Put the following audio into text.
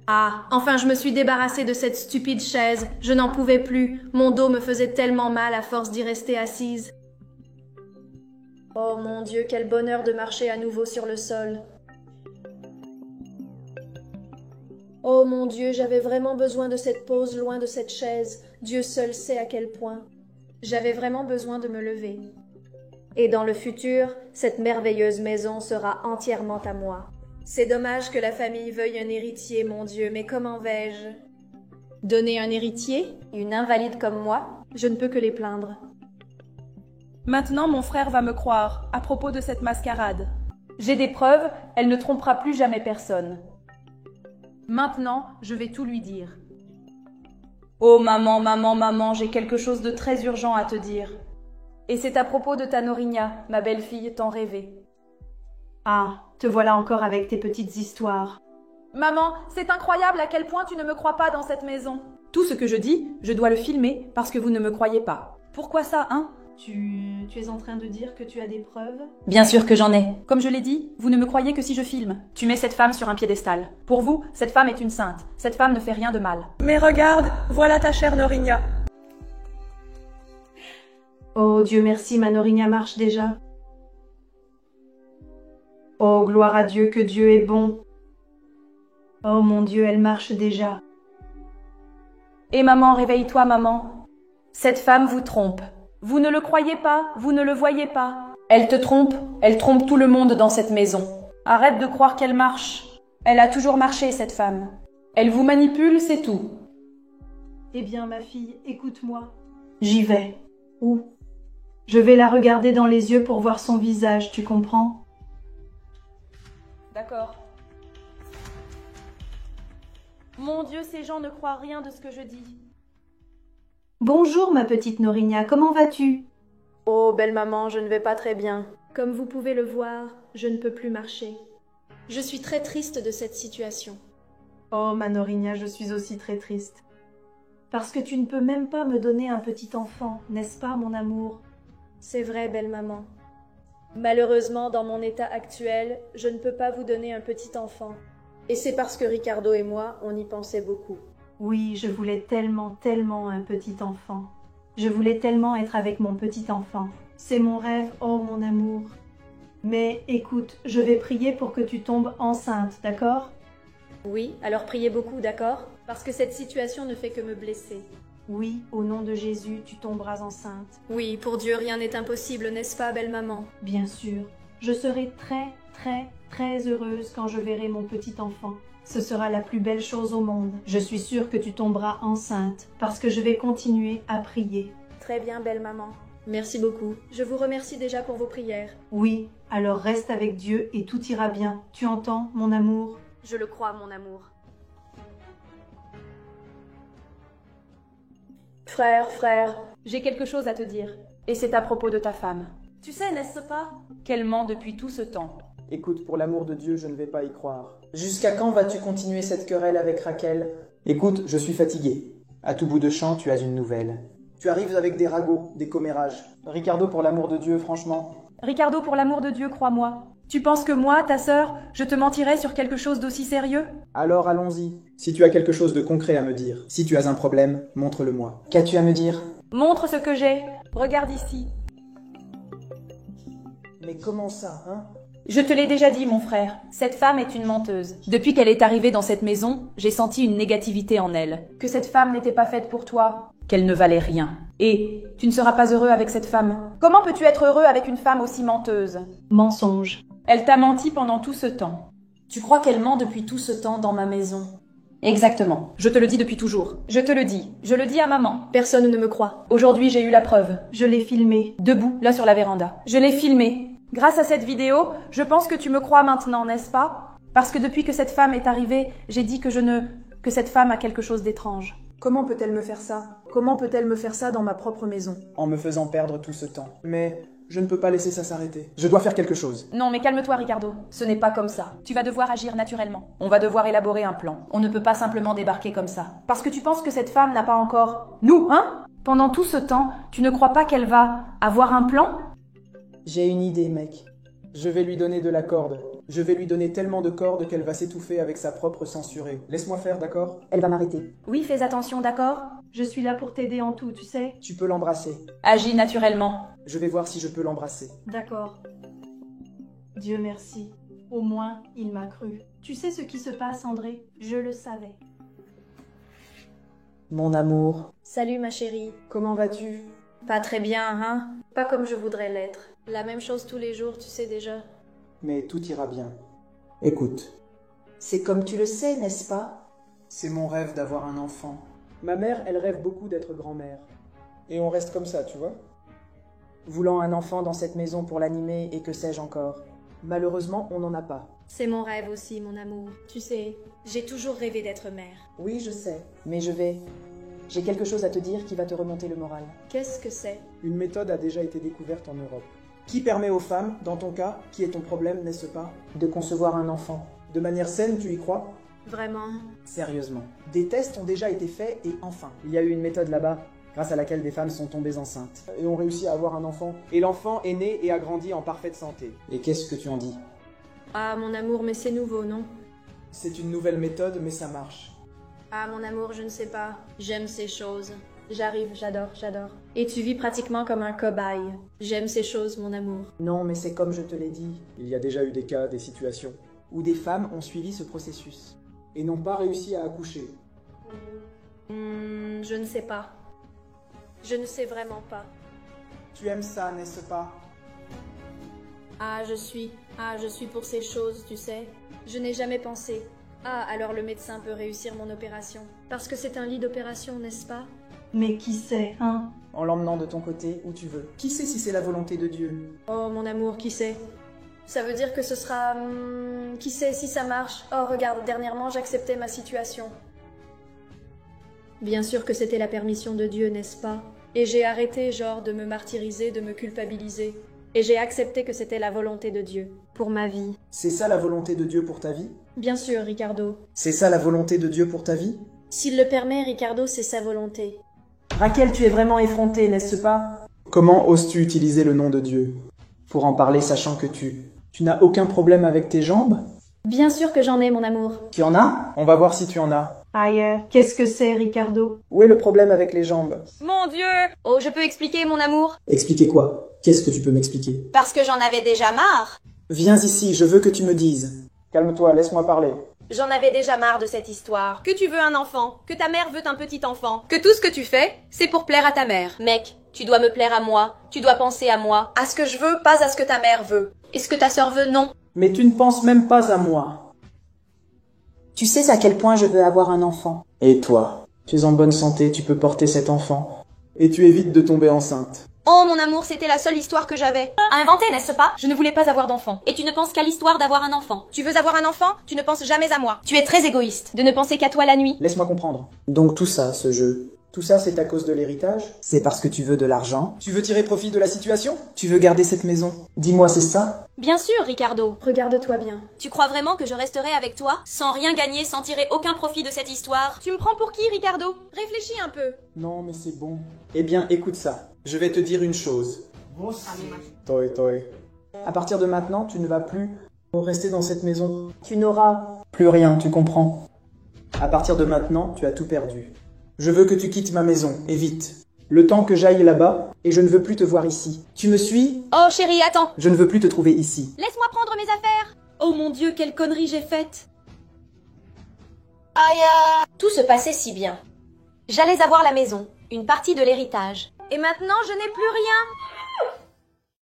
Ah, enfin je me suis débarrassée de cette stupide chaise. Je n'en pouvais plus. Mon dos me faisait tellement mal à force d'y rester assise. Oh mon Dieu, quel bonheur de marcher à nouveau sur le sol. Oh mon Dieu, j'avais vraiment besoin de cette pause loin de cette chaise. Dieu seul sait à quel point. J'avais vraiment besoin de me lever. Et dans le futur, cette merveilleuse maison sera entièrement à moi. C'est dommage que la famille veuille un héritier, mon Dieu, mais comment vais-je donner un héritier? Une invalide comme moi? Je ne peux que les plaindre. Maintenant, mon frère va me croire, à propos de cette mascarade. J'ai des preuves, elle ne trompera plus jamais personne. Maintenant, je vais tout lui dire. Oh maman, maman, maman, j'ai quelque chose de très urgent à te dire. Et c'est à propos de ta Norinia, ma belle-fille tant rêvée. Ah, te voilà encore avec tes petites histoires. Maman, c'est incroyable à quel point tu ne me crois pas dans cette maison. Tout ce que je dis, je dois le filmer parce que vous ne me croyez pas. Pourquoi ça, hein? Tu es en train de dire que tu as des preuves? Bien sûr que j'en ai. Comme je l'ai dit, vous ne me croyez que si je filme. Tu mets cette femme sur un piédestal. Pour vous, cette femme est une sainte. Cette femme ne fait rien de mal. Mais regarde, voilà ta chère Norinia. Oh Dieu merci, ma Norinia marche déjà. Oh gloire à Dieu, que Dieu est bon. Oh mon Dieu, elle marche déjà. Et maman, réveille-toi maman. Cette femme vous trompe. Vous ne le croyez pas, vous ne le voyez pas. Elle te trompe, elle trompe tout le monde dans cette maison. Arrête de croire qu'elle marche. Elle a toujours marché, cette femme. Elle vous manipule, c'est tout. Eh bien, ma fille, écoute-moi. J'y vais. Où? Je vais la regarder dans les yeux pour voir son visage, tu comprends? D'accord. Mon Dieu, ces gens ne croient rien de ce que je dis. Bonjour, ma petite Norinia, comment vas-tu? Oh, belle maman, je ne vais pas très bien. Comme vous pouvez le voir, je ne peux plus marcher. Je suis très triste de cette situation. Oh, ma Norinia, je suis aussi très triste. Parce que tu ne peux même pas me donner un petit enfant, n'est-ce pas, mon amour? C'est vrai, belle maman. Malheureusement, dans mon état actuel, je ne peux pas vous donner un petit enfant. Et c'est parce que Ricardo et moi, on y pensait beaucoup. Oui, je voulais tellement, tellement un petit enfant. Je voulais tellement être avec mon petit enfant. C'est mon rêve, oh mon amour. Mais écoute, je vais prier pour que tu tombes enceinte, d'accord? Oui, alors priez beaucoup, d'accord? Parce que cette situation ne fait que me blesser. Oui, au nom de Jésus, tu tomberas enceinte. Oui, pour Dieu, rien n'est impossible, n'est-ce pas, belle maman? Bien sûr. Je serai très, très, très heureuse quand je verrai mon petit enfant. Ce sera la plus belle chose au monde. Je suis sûre que tu tomberas enceinte, parce que je vais continuer à prier. Très bien, belle maman. Merci beaucoup. Je vous remercie déjà pour vos prières. Oui, alors reste avec Dieu et tout ira bien. Tu entends, mon amour? Je le crois, mon amour. Frère, j'ai quelque chose à te dire. Et c'est à propos de ta femme. Tu sais, n'est-ce pas, qu'elle ment depuis tout ce temps. Écoute, pour l'amour de Dieu, je ne vais pas y croire. Jusqu'à quand vas-tu continuer cette querelle avec Raquel? Écoute, je suis fatigué. À tout bout de champ, tu as une nouvelle. Tu arrives avec des ragots, des commérages. Ricardo, pour l'amour de Dieu, franchement. Ricardo, pour l'amour de Dieu, crois-moi. Tu penses que moi, ta sœur, je te mentirais sur quelque chose d'aussi sérieux? Alors allons-y. Si tu as quelque chose de concret à me dire, si tu as un problème, montre-le-moi. Qu'as-tu à me dire? Montre ce que j'ai. Regarde ici. Mais comment ça, hein? Je te l'ai déjà dit, mon frère, cette femme est une menteuse. Depuis qu'elle est arrivée dans cette maison, j'ai senti une négativité en elle. Que cette femme n'était pas faite pour toi, qu'elle ne valait rien. Et tu ne seras pas heureux avec cette femme. Comment peux-tu être heureux avec une femme aussi menteuse? Mensonge. Elle t'a menti pendant tout ce temps. Tu crois qu'elle ment depuis tout ce temps dans ma maison? Exactement. Je te le dis depuis toujours. Je te le dis. Je le dis à maman. Personne ne me croit. Aujourd'hui, j'ai eu la preuve. Je l'ai filmé. Debout, là sur la véranda. Je l'ai filmé. Grâce à cette vidéo, je pense que tu me crois maintenant, n'est-ce pas? Parce que depuis que cette femme est arrivée, j'ai dit que que cette femme a quelque chose d'étrange. Comment peut-elle me faire ça? Comment peut-elle me faire ça dans ma propre maison? En me faisant perdre tout ce temps. Mais je ne peux pas laisser ça s'arrêter. Je dois faire quelque chose. Non, mais calme-toi, Ricardo. Ce n'est pas comme ça. Tu vas devoir agir naturellement. On va devoir élaborer un plan. On ne peut pas simplement débarquer comme ça. Parce que tu penses que cette femme n'a pas encore... Nous, hein? Pendant tout ce temps, tu ne crois pas qu'elle va avoir un plan? J'ai une idée, mec. Je vais lui donner de la corde. Je vais lui donner tellement de cordes qu'elle va s'étouffer avec sa propre censurée. Laisse-moi faire, d'accord? Elle va m'arrêter. Oui, fais attention, d'accord? Je suis là pour t'aider en tout, tu sais. Tu peux l'embrasser. Agis naturellement. Je vais voir si je peux l'embrasser. D'accord. Dieu merci. Au moins, il m'a cru. Tu sais ce qui se passe, André? Je le savais. Mon amour. Salut ma chérie. Comment vas-tu? Pas très bien, hein? Pas comme je voudrais l'être. La même chose tous les jours, tu sais déjà. Mais tout ira bien. Écoute. C'est comme tu le sais, n'est-ce pas? C'est mon rêve d'avoir un enfant. Ma mère, elle rêve beaucoup d'être grand-mère. Et on reste comme ça, tu vois? Voulant un enfant dans cette maison pour l'animer et que sais-je encore. Malheureusement, on n'en a pas. C'est mon rêve aussi, mon amour. Tu sais, j'ai toujours rêvé d'être mère. Oui, je sais, mais j'ai quelque chose à te dire qui va te remonter le moral. Qu'est-ce que c'est? Une méthode a déjà été découverte en Europe. Qui permet aux femmes, dans ton cas, qui est ton problème, n'est-ce pas? De concevoir un enfant. De manière saine, tu y crois? Vraiment? Sérieusement. Des tests ont déjà été faits et enfin, il y a eu une méthode là-bas, grâce à laquelle des femmes sont tombées enceintes. Et ont réussi à avoir un enfant. Et l'enfant est né et a grandi en parfaite santé. Et qu'est-ce que tu en dis? Ah, mon amour, mais c'est nouveau, non? C'est une nouvelle méthode, mais ça marche. Ah, mon amour, je ne sais pas. J'aime ces choses. J'arrive, j'adore. Et tu vis pratiquement comme un cobaye. J'aime ces choses, mon amour. Non, mais c'est comme je te l'ai dit. Il y a déjà eu des cas, des situations, où des femmes ont suivi ce processus, et n'ont pas réussi à accoucher. Je ne sais pas. Je ne sais vraiment pas. Tu aimes ça, n'est-ce pas? Ah, je suis pour ces choses, tu sais. Je n'ai jamais pensé. Ah, alors le médecin peut réussir mon opération. Parce que c'est un lit d'opération, n'est-ce pas? Mais qui sait, hein? En l'emmenant de ton côté, où tu veux. Qui sait si c'est la volonté de Dieu? Oh, mon amour, qui sait? Ça veut dire que ce sera... qui sait si ça marche? Oh, regarde, dernièrement, j'acceptais ma situation. Bien sûr que c'était la permission de Dieu, n'est-ce pas? Et j'ai arrêté, genre, de me martyriser, de me culpabiliser. Et j'ai accepté que c'était la volonté de Dieu, pour ma vie. C'est ça la volonté de Dieu pour ta vie? Bien sûr, Ricardo. C'est ça la volonté de Dieu pour ta vie? S'il le permet, Ricardo, c'est sa volonté. Raquel, tu es vraiment effrontée, n'est-ce pas? Comment oses-tu utiliser le nom de Dieu? Pour en parler sachant que tu n'as aucun problème avec tes jambes? Bien sûr que j'en ai, mon amour. Tu en as? On va voir si tu en as. Aïe, qu'est-ce que c'est, Ricardo? Où est le problème avec les jambes? Mon Dieu! Oh, je peux expliquer, mon amour? Expliquer quoi? Qu'est-ce que tu peux m'expliquer? Parce que j'en avais déjà marre. Viens ici, je veux que tu me dises. Calme-toi, laisse-moi parler. J'en avais déjà marre de cette histoire. Que tu veux un enfant, que ta mère veut un petit enfant, que tout ce que tu fais, c'est pour plaire à ta mère. Mec, tu dois me plaire à moi, tu dois penser à moi, à ce que je veux, pas à ce que ta mère veut. Et ce que ta sœur veut, non. Mais tu ne penses même pas à moi. Tu sais à quel point je veux avoir un enfant. Et toi? Tu es en bonne santé, tu peux porter cet enfant. Et tu évites de tomber enceinte. Oh mon amour, c'était la seule histoire que j'avais. À inventer, n'est-ce pas? Je ne voulais pas avoir d'enfant. Et tu ne penses qu'à l'histoire d'avoir un enfant. Tu veux avoir un enfant? Tu ne penses jamais à moi. Tu es très égoïste de ne penser qu'à toi la nuit. Laisse-moi comprendre. Donc tout ça, ce jeu, tout ça c'est à cause de l'héritage? C'est parce que tu veux de l'argent? Tu veux tirer profit de la situation? Tu veux garder cette maison? Dis-moi, c'est ça? Bien sûr, Ricardo. Regarde-toi bien. Tu crois vraiment que je resterai avec toi, sans rien gagner, sans tirer aucun profit de cette histoire? Tu me prends pour qui, Ricardo? Réfléchis un peu. Non, mais c'est bon. Eh bien, écoute ça. Je vais te dire une chose. Toi. À partir de maintenant, tu ne vas plus rester dans cette maison. Tu n'auras Plus rien, tu comprends? À partir de maintenant, tu as tout perdu. Je veux que tu quittes ma maison, et vite. Le temps que j'aille là-bas, et je ne veux plus te voir ici. Tu me suis? Oh chérie, attends. Je ne veux plus te trouver ici. Laisse-moi prendre mes affaires. Oh mon Dieu, quelle connerie j'ai faite. Aïe. Tout se passait si bien. J'allais avoir la maison, une partie de l'héritage. Et maintenant, je n'ai plus rien.